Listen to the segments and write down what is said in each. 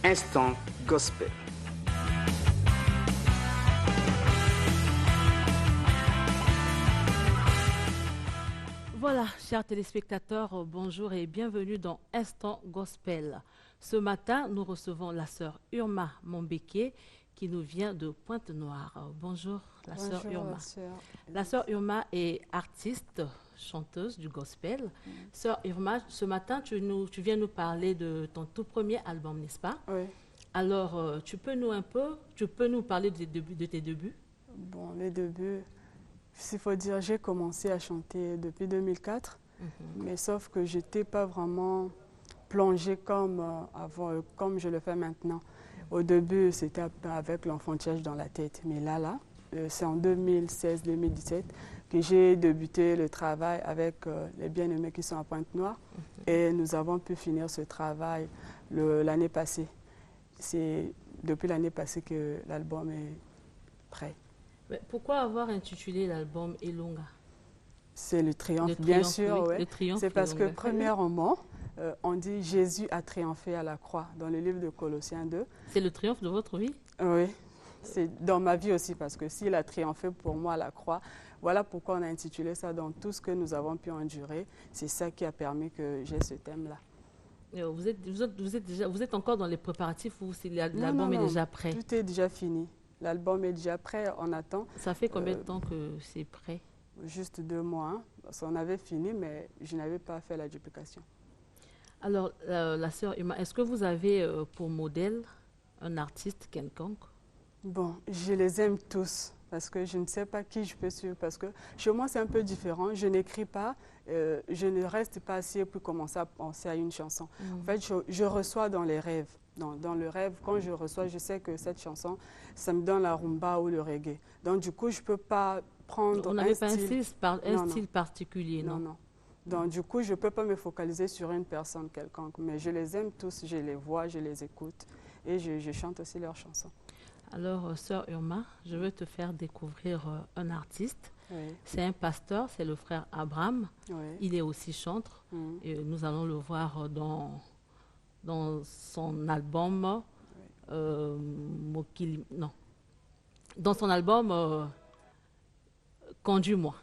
Instant Gospel. Voilà, chers téléspectateurs, bonjour et bienvenue dans Instant Gospel. Ce matin, nous recevons la sœur Urma Mombeke qui nous vient de Pointe-Noire. Bonjour, la sœur Urma. La sœur Urma est artiste, chanteuse du gospel. Sœur Urma, ce matin, tu viens nous parler de ton tout premier album, n'est-ce pas? Oui. Alors, tu peux nous parler de tes débuts? Bon, les débuts, s'il faut dire, j'ai commencé à chanter depuis 2004, mais sauf que je n'étais pas vraiment plongée comme comme je le fais maintenant. Au début, c'était avec l'enfantillage dans la tête, mais là, c'est en 2016-2017 que j'ai débuté le travail avec les bien-aimés qui sont à Pointe-Noire et nous avons pu finir ce travail l'année passée. C'est depuis l'année passée que l'album est prêt. Mais pourquoi avoir intitulé l'album Elonga? C'est le triomphe, bien sûr. Oui, ouais. le triomphe. C'est parce que, premièrement, on dit Jésus a triomphé à la croix dans le livre de Colossiens 2. C'est le triomphe de votre vie? Oui, c'est dans ma vie aussi, parce que s'il a triomphé pour moi à la croix, voilà pourquoi on a intitulé ça dans tout ce que nous avons pu endurer. C'est ça qui a permis que j'ai ce thème-là. Vous êtes encore dans les préparatifs ou l'album est déjà prêt? Tout est déjà fini. L'album est déjà prêt, on attend. Ça fait combien de temps que c'est prêt? Juste 2 mois. Hein, parce qu'on avait fini, mais je n'avais pas fait la duplication. Alors, la sœur Urma, est-ce que vous avez pour modèle un artiste quelconque? Bon, je les aime tous. Parce que je ne sais pas qui je peux suivre. Parce que chez moi, c'est un peu différent. Je n'écris pas, je ne reste pas assis et puis commencer à penser à une chanson. En fait, je reçois dans les rêves. Dans le rêve, quand je reçois, je sais que cette chanson, ça me donne la rumba ou le reggae. Donc, du coup, je ne peux pas prendre On n'avait pas un style particulier, non? Non. Donc, du coup, je ne peux pas me focaliser sur une personne quelconque. Mais je les aime tous, je les vois, je les écoute. Et je chante aussi leurs chansons. Alors, sœur Urma, je veux te faire découvrir un artiste. Oui. C'est un pasteur, c'est le frère Abraham. Oui. Il est aussi chanteur. Et nous allons le voir dans son album dans son album Conduis-moi.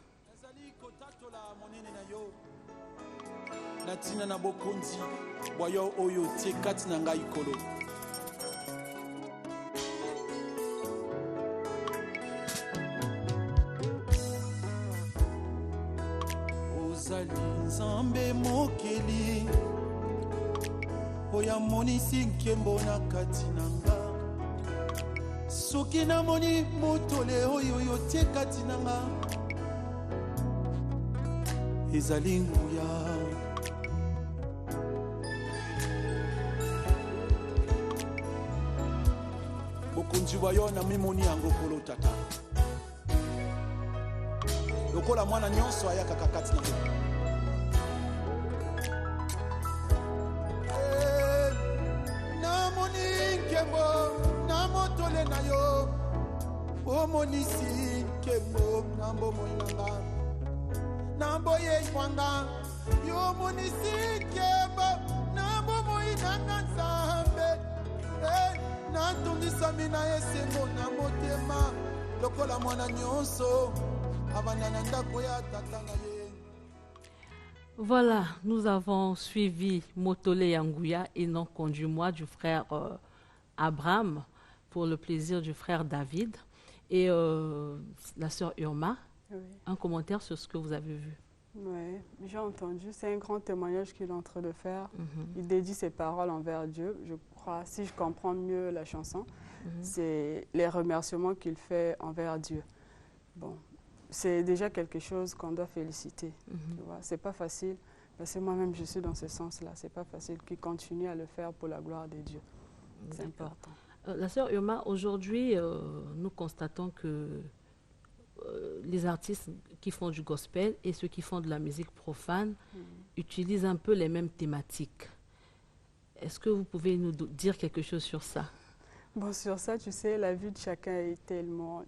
Nzambe mokeli oya monisi nkembo na kati nanga soki namoni motole oyo tie kati nanga ezali nguya bokonzi wayo na mimoni yango kolo tata lokola mwana nyonso ayakaka kati na ngo na yo omonisi nkembo nambo moyanga nambo yeyanga yo monisi nkembo nambo moyanga nzambe natundisami na esengo na motema lokola mwana nyonso avanda na ndako ya tata na ye. Voilà, nous avons suivi Motole Yanguya et non Conduis-moi du frère Abraham pour le plaisir du frère David et la sœur Urma. Oui. Un commentaire sur ce que vous avez vu. Oui, j'ai entendu. C'est un grand témoignage qu'il est en train de faire. Il dédie ses paroles envers Dieu. Je crois, si je comprends mieux la chanson, c'est les remerciements qu'il fait envers Dieu. Bon, c'est déjà quelque chose qu'on doit féliciter. Tu vois, c'est pas facile. Parce que moi-même, je suis dans ce sens-là. C'est pas facile qu'il continue à le faire pour la gloire de Dieu. C'est important. La sœur Urma, aujourd'hui, nous constatons que les artistes qui font du gospel et ceux qui font de la musique profane utilisent un peu les mêmes thématiques. Est-ce que vous pouvez nous dire quelque chose sur ça? Bon, sur ça, tu sais, la vie de chacun est tellement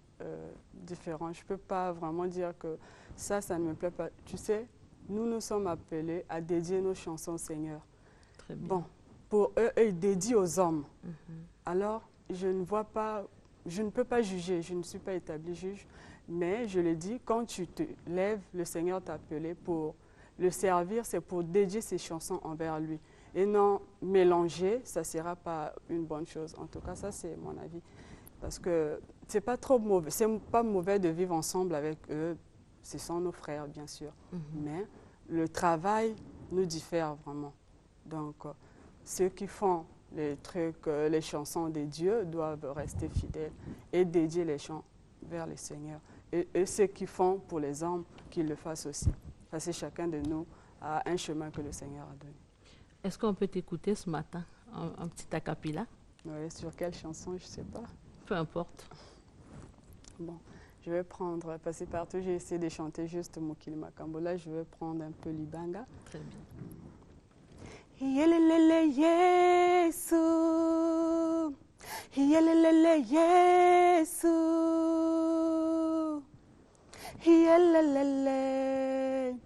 différente. Je ne peux pas vraiment dire que ça ne me plaît pas. Tu sais, nous nous sommes appelés à dédier nos chansons au Seigneur. Très bien. Bon, pour eux est dédié aux hommes. Alors, je ne peux pas juger, je ne suis pas établi juge, mais je le dis, quand tu te lèves, le Seigneur t'a appelé pour le servir, c'est pour dédier ses chansons envers lui. Et non mélanger, ça ne sera pas une bonne chose. En tout cas, ça c'est mon avis. Parce que c'est pas trop mauvais, c'est pas mauvais de vivre ensemble avec eux. Ce sont nos frères, bien sûr. Mais le travail nous diffère vraiment. Donc, ceux qui font les trucs, les chansons des dieux doivent rester fidèles et dédier les chants vers le Seigneur. Et ceux qui font pour les hommes, qu'ils le fassent aussi. Parce que chacun de nous a un chemin que le Seigneur a donné. Est-ce qu'on peut t'écouter ce matin, un petit a cappella? Oui, sur quelle chanson, je ne sais pas. Peu importe. Bon, je vais prendre, passer partout, j'ai essayé de chanter juste Mokili Makambo. Là, je vais prendre un peu Libanga. Très bien. Yelelele Yesu, Yelelele Yesu, Yelelele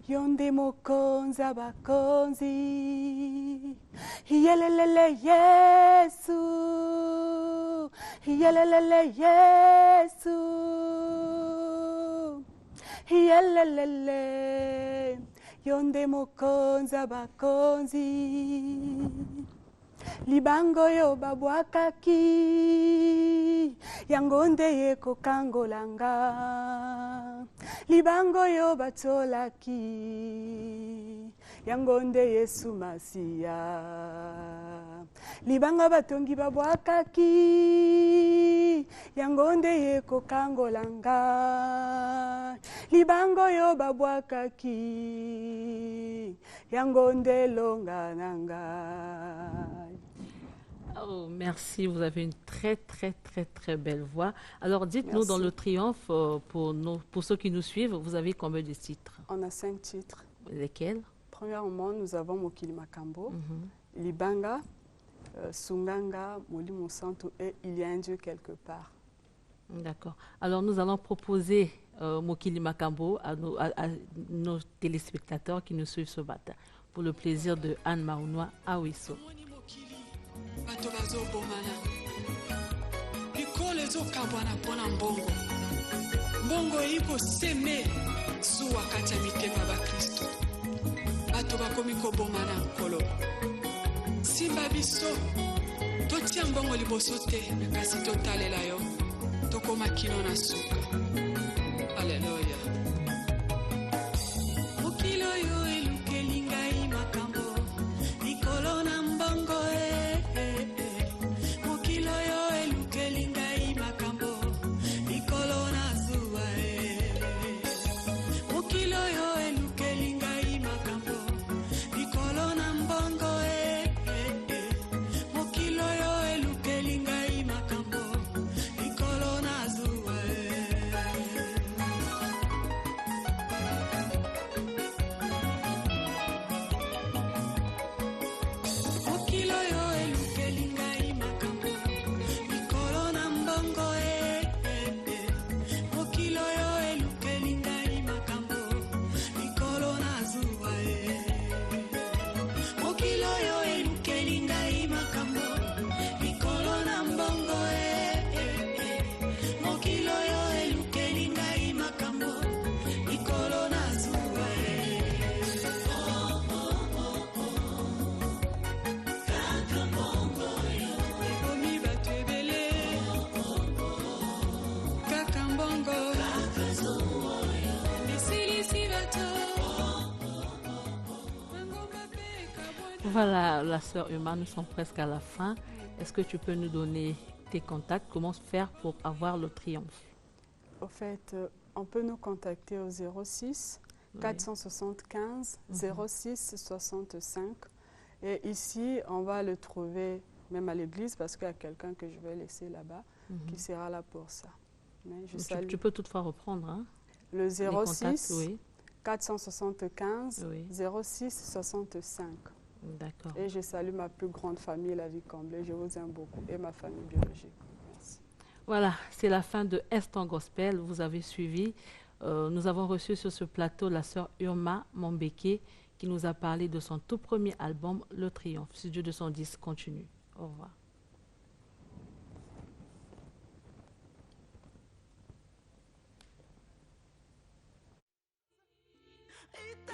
Yonde Mokonza Bakonzi, Yelelele Yesu, Yelelele Yesu, Yelelele Yonde Mokonza Bakonzi, Libango yo babwakaki, Yangonde ye kokangolanga, Libango yo batolaki, Yangonde Yesu Masia, Libanga batongi babwakaki, Yangonde ye kokangolanga, Libango yo babwakaki, Yangonde longananga. Oh, merci, vous avez une très belle voix. Alors dites-nous dans le triomphe, pour ceux qui nous suivent, vous avez combien de titres? On a 5 titres. Lesquels? Premièrement, nous avons Mokili Makambo, Libanga, Sunganga, Molimo Santo et Il y a un Dieu quelque part. D'accord. Alors nous allons proposer Mokili Makambo à nos téléspectateurs qui nous suivent ce matin pour le plaisir de Anne Marounois Awiso. Bato bazobomana likolo ezokabwana mpona mbongo mbongo eyikoseme zuwa kati ya mitema bakristo bato bakomi kobomana nkolo simba biso totia mbongo liboso te kasi totalela yo tokoma kino na suka. Alleluya. Mokili oyo elukeli ngai makambo likolo na mbongo mokili oyo elukeli ngai makambo likolo na zuwa mokili oyo elukeli ngai makambo likolo na mbongo mokili oyo elukeli ngai makambo likolo na zuwa mokili oyo elukeli ngai makambo likolo na mbongo mokili oyo elukeli ngai makambo likolo na zuwa mokili oyo elukeli ngai makambo likolo na mbongo mokili oyo elukeli ngai makambo likolo na zuwa ekomi bato ebele kaka mbongo esilisi bato bangomba mpe ekabwana. Voilà, la sœur Uma, nous sommes presque à la fin. Est-ce que tu peux nous donner tes contacts? Comment faire pour avoir le triomphe? Au fait, on peut nous contacter au 06 475 06 65. Et ici, on va le trouver même à l'église parce qu'il y a quelqu'un que je vais laisser là-bas qui sera là pour ça. Mais je salue Tu peux toutefois reprendre hein, le les contacts, 06 oui. 475 Oui. 06 65. D'accord. Et je salue ma plus grande famille, la vie comblée. Je vous aime beaucoup et ma famille biologique. Merci. Voilà, c'est la fin de Instant Gospel. Vous avez suivi. Nous avons reçu sur ce plateau la sœur Irma Mombeke qui nous a parlé de son tout premier album, Le Triomphe. Studio 210 continue. Au revoir. Et